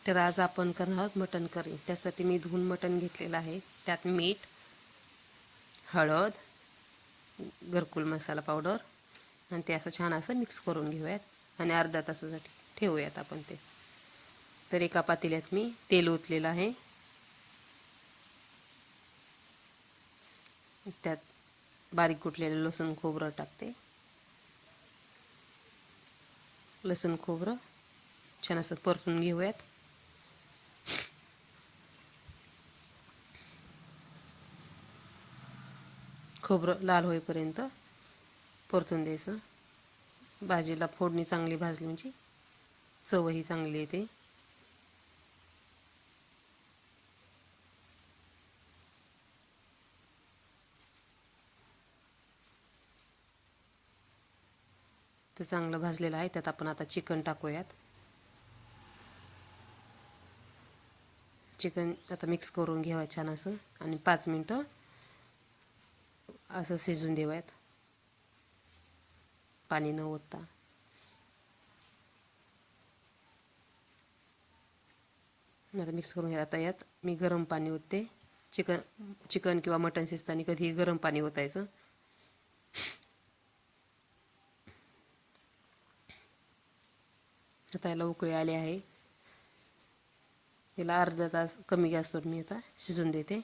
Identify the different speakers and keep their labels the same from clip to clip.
Speaker 1: तर आज आपण करणार आहोत मटण करी. त्यासाठी मी धुवून मटण घेतलेलं आहे. त्यात मीठ, हळद, घरकुल मसाला पावडर आणि ते असं छान असं मिक्स करून घेऊयात आणि अर्धा तासासाठी ठेवूयात आपण ते. तर एका पातेल्यात मी तेल ओतलेलं आहे. त्यात बारीक कुटलेलं लसूण खोबरं टाकते. लसूण खोबरं छान असं परतून घेऊयात. खोबरं लाल होईपर्यंत परतून द्यायचं. भाजीला फोडणी चांगली भाजली म्हणजे चवही चांगली येते. ते चांगलं भाजलेलं आहे. त्यात आपण आता चिकन टाकूयात. चिकन आता मिक्स करून घ्यावं छान असं आणि 5 मिनटं असं शिजून देऊयात पाणी न ओतता. आता मिक्स करून घ्या. आता यात मी गरम पाणी ओतते. चिकन किंवा मटण शिजताना कधी गरम पाणी ओतायचं. आता याला उकळी आली आहे. याला अर्धा तास कमी गॅसवर मी आता शिजून देते.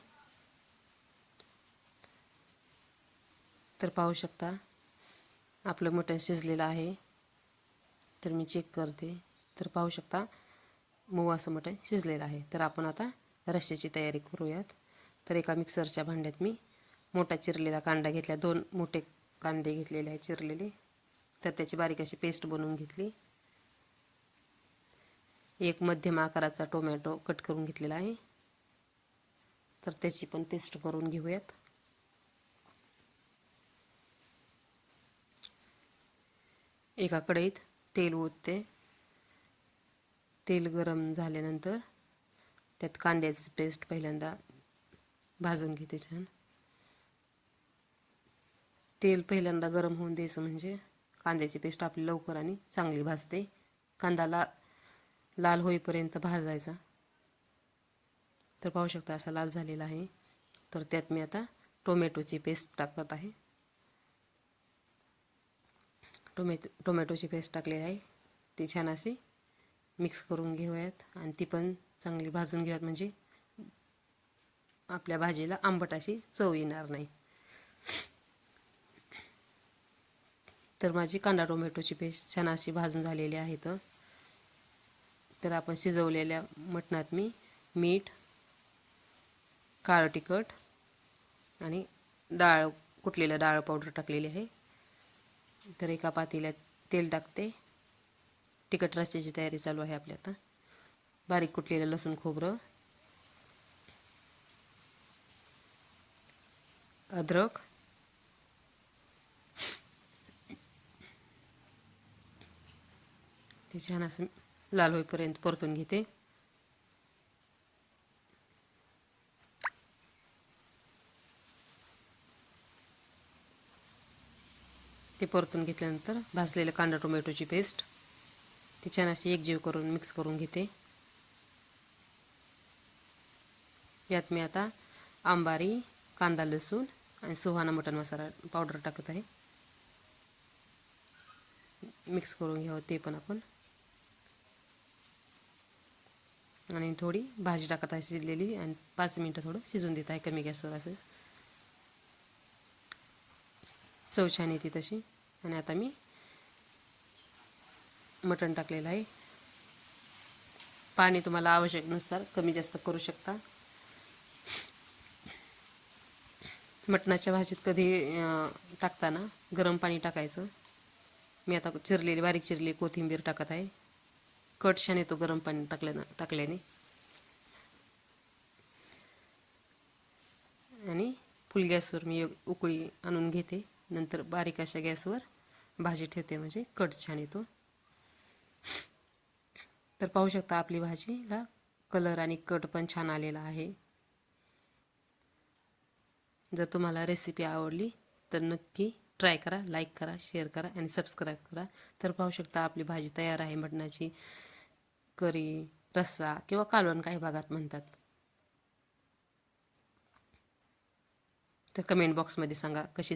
Speaker 1: तर पाहू शकता आपलं मटण शिजलेलं आहे. तर मी चेक करते. तर पाहू शकता मऊ असं मटण शिजलेलं आहे. तर आपण आता रश्श्याची तयारी करूयात. तर एका मिक्सरच्या भांड्यात मी मोठा चिरलेला कांदा घेतला. 2 मोठे कांदे घेतलेले आहे चिरलेले. तर त्याची बारीक अशी पेस्ट बनवून घेतली. एक मध्यम आकाराचा टोमॅटो कट करून घेतलेला आहे. तर त्याची पण पेस्ट करून घेऊयात. एका कढईत तेल ओतते. तेल गरम झाल्यानंतर त्यात कांद्याची पेस्ट पहिल्यांदा भाजून घेते छान. तेल पहिल्यांदा गरम होऊन द्यायचं म्हणजे कांद्याची पेस्ट आपली लवकर आणि चांगली भाजते. कांदा लाल होईपर्यंत भाजायचा. तर पाहू शकता असा लाल झालेला आहे. तर त्यात मी आता टोमॅटोची पेस्ट टाकत आहे. टोमॅटोची पेस्ट टाकलेली आहे. ती छान अशी मिक्स करून घेऊयात आणि ती पण चांगली भाजून घेऊयात म्हणजे आपल्या भाजीला आंबट अशी चव येणार नाही. तर माझी कांदा टोमॅटोची पेस्ट छान अशी भाजून झालेली आहे. तर आपण शिजवलेल्या मटणात मी मीठ, काळं तिखट आणि कुटलेलं डाळ पावडर टाकलेली आहे. तर एका पातेल्यात तेल टाकते. तिखट रस्स्याची तयारी चालू आहे आपली आता. बारीक कुटलेलं लसूण खोबरं, अद्रक, ते छान असं लाल होईपर्यंत परतून घेते. ते परतून घेतल्यानंतर भाजलेलं कांदा टोमॅटोची पेस्ट ती छान अशी एकजीव करून मिक्स करून घेते. यात मी आता आंबारी, कांदा लसूण आणि सुहाणा मटण मसाला पावडर टाकत आहे. मिक्स करून घ्यावं ते पण आपण. आणि थोडी भाजी टाकत आहे शिजलेली आणि 5 मिनटं थोडं शिजून देत आहे कमी गॅसवर. असंच चव छान येते तशी. आणि आता मी मटण टाकलेलं आहे. पाणी तुम्हाला आवश्यकतेनुसार कमी जास्त करू शकता. मटणाच्या भाजीत कधी टाकताना गरम पाणी टाकायचं. मी आता बारीक चिरलेली कोथिंबीर टाकत आहे. कट छान येतो गरम पाणी टाकल्याने. आणि फुल गॅसवर मी उकळी आणून घेते. नंतर बारीक अशा गॅसवर भाजी ठेवते म्हणजे कट छान येतो. तर पाहू शकता आपली भाजीला कलर आणि कट पण छान आलेला आहे. जर तुम्हाला रेसिपी आवडली तर नक्की ट्राय करा, लाईक करा, शेअर करा आणि सबस्क्राईब करा. तर पाहू शकता आपली भाजी तयार आहे मटणाची करी. रस्सा किंवा कालवण काही भागात म्हणतात. तर कमेंट बॉक्समध्ये सांगा कशी